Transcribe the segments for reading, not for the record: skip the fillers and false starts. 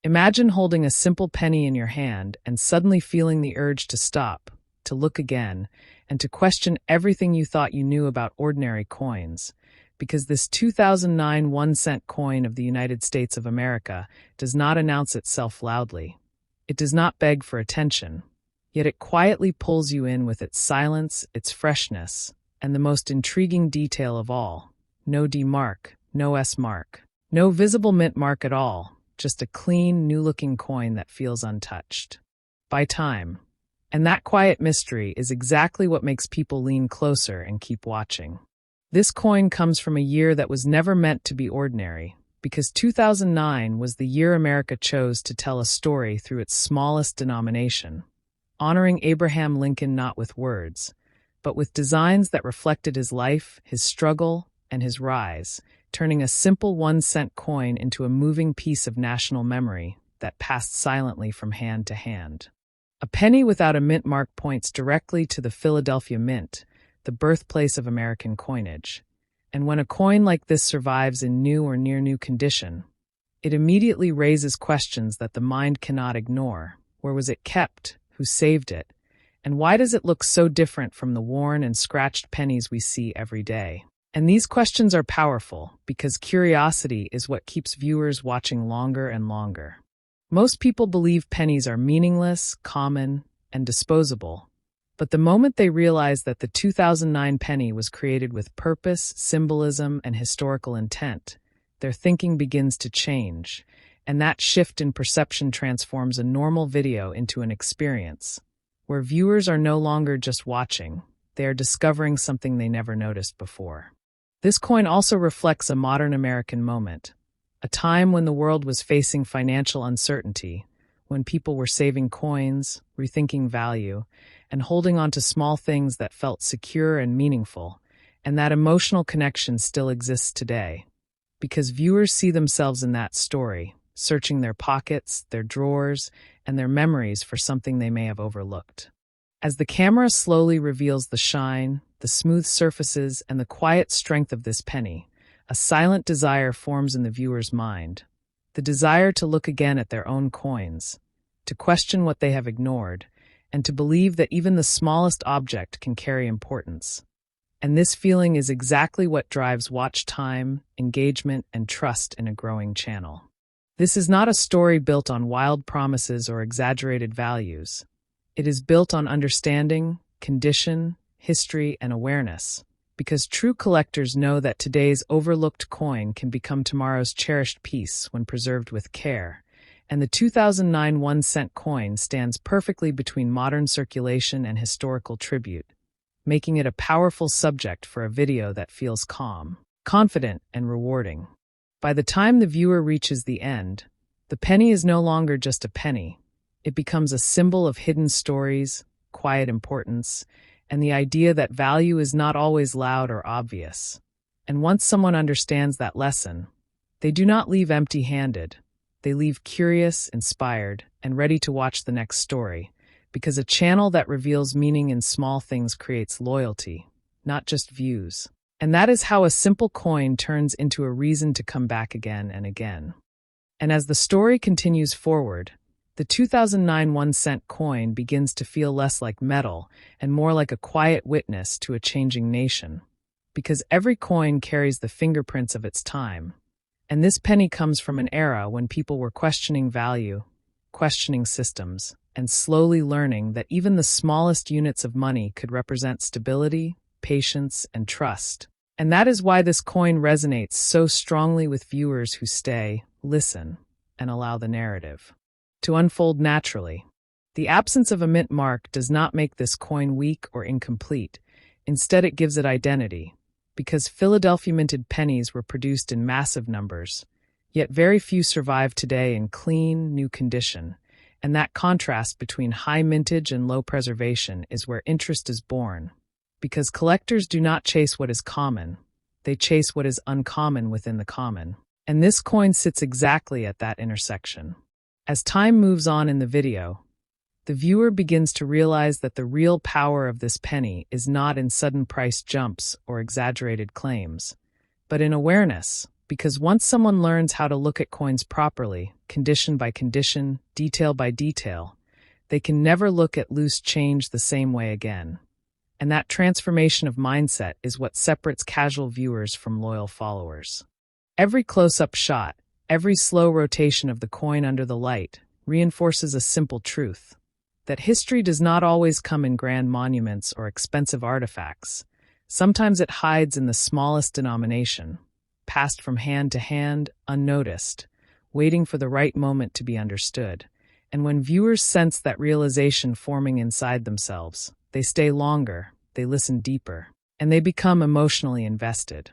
Imagine holding a simple penny in your hand and suddenly feeling the urge to stop, to look again, and to question everything you thought you knew about ordinary coins, because this 2009 1-cent coin of the United States of America does not announce itself loudly. It does not beg for attention, yet it quietly pulls you in with its silence, its freshness, and the most intriguing detail of all: no D mark, no S mark, no visible mint mark at all. Just a clean, new-looking coin that feels untouched by time. And that quiet mystery is exactly what makes people lean closer and keep watching. This coin comes from a year that was never meant to be ordinary, because 2009 was the year America chose to tell a story through its smallest denomination, honoring Abraham Lincoln not with words, but with designs that reflected his life, his struggle, and his rise, turning a simple 1-cent coin into a moving piece of national memory that passed silently from hand to hand. A penny without a mint mark points directly to the Philadelphia Mint, the birthplace of American coinage. And when a coin like this survives in new or near-new condition, it immediately raises questions that the mind cannot ignore. Where was it kept? Who saved it? And why does it look so different from the worn and scratched pennies we see every day? And these questions are powerful because curiosity is what keeps viewers watching longer and longer. Most people believe pennies are meaningless, common, and disposable. But the moment they realize that the 2009 penny was created with purpose, symbolism, and historical intent, their thinking begins to change, and that shift in perception transforms a normal video into an experience, where viewers are no longer just watching, they are discovering something they never noticed before. This coin also reflects a modern American moment, a time when the world was facing financial uncertainty, when people were saving coins, rethinking value, and holding on to small things that felt secure and meaningful, and that emotional connection still exists today, because viewers see themselves in that story, searching their pockets, their drawers, and their memories for something they may have overlooked. As the camera slowly reveals the shine, the smooth surfaces, and the quiet strength of this penny, a silent desire forms in the viewer's mind, the desire to look again at their own coins, to question what they have ignored, and to believe that even the smallest object can carry importance. And this feeling is exactly what drives watch time, engagement, and trust in a growing channel. This is not a story built on wild promises or exaggerated values. It is built on understanding, condition, history, and awareness, because true collectors know that today's overlooked coin can become tomorrow's cherished piece when preserved with care, and the 2009 1-cent coin stands perfectly between modern circulation and historical tribute, making it a powerful subject for a video that feels calm, confident, and rewarding. By the time the viewer reaches the end, the penny is no longer just a penny. It becomes a symbol of hidden stories, quiet importance, and the idea that value is not always loud or obvious. And once someone understands that lesson, they do not leave empty-handed. They leave curious, inspired, and ready to watch the next story, because a channel that reveals meaning in small things creates loyalty, not just views. And that is how a simple coin turns into a reason to come back again and again. And as the story continues forward, the 2009 1-cent coin begins to feel less like metal and more like a quiet witness to a changing nation, because every coin carries the fingerprints of its time. And this penny comes from an era when people were questioning value, questioning systems, and slowly learning that even the smallest units of money could represent stability, patience, and trust. And that is why this coin resonates so strongly with viewers who stay, listen, and allow the narrative to unfold naturally. The absence of a mint mark does not make this coin weak or incomplete. Instead, it gives it identity, because Philadelphia minted pennies were produced in massive numbers, yet very few survive today in clean, new condition, and that contrast between high mintage and low preservation is where interest is born, because collectors do not chase what is common, they chase what is uncommon within the common. And this coin sits exactly at that intersection. As time moves on in the video, the viewer begins to realize that the real power of this penny is not in sudden price jumps or exaggerated claims, but in awareness, Because once someone learns how to look at coins properly, condition by condition, detail by detail, they can never look at loose change the same way again. And that transformation of mindset is what separates casual viewers from loyal followers. Every close-up shot, every slow rotation of the coin under the light, reinforces a simple truth: that history does not always come in grand monuments or expensive artifacts. Sometimes it hides in the smallest denomination, passed from hand to hand, unnoticed, waiting for the right moment to be understood. And when viewers sense that realization forming inside themselves, they stay longer, they listen deeper, and they become emotionally invested.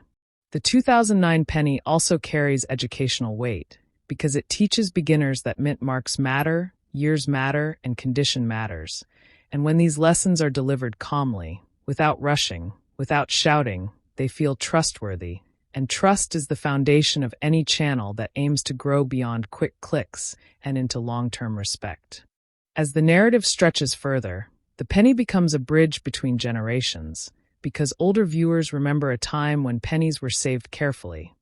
The 2009 penny also carries educational weight, because it teaches beginners that mint marks matter, years matter, and condition matters. And when these lessons are delivered calmly, without rushing, without shouting, they feel trustworthy. And trust is the foundation of any channel that aims to grow beyond quick clicks and into long-term respect. As the narrative stretches further, the penny becomes a bridge between generations, because older viewers remember a time when pennies were saved carefully,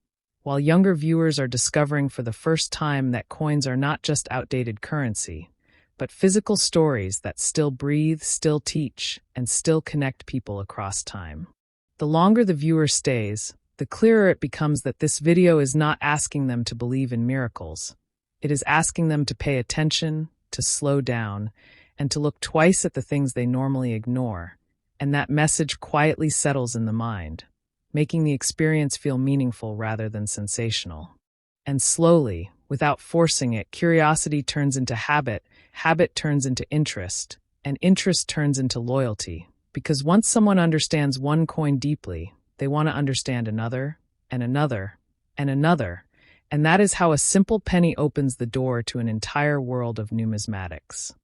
while younger viewers are discovering for the first time that coins are not just outdated currency, but physical stories that still breathe, still teach, and still connect people across time. The longer the viewer stays, the clearer it becomes that this video is not asking them to believe in miracles. It is asking them to pay attention, to slow down, and to look twice at the things they normally ignore. And that message quietly settles in the mind, making the experience feel meaningful rather than sensational. And slowly, without forcing it, curiosity turns into habit, habit turns into interest, and interest turns into loyalty. Because once someone understands one coin deeply, they want to understand another, and another, and another, and that is how a simple penny opens the door to an entire world of numismatics.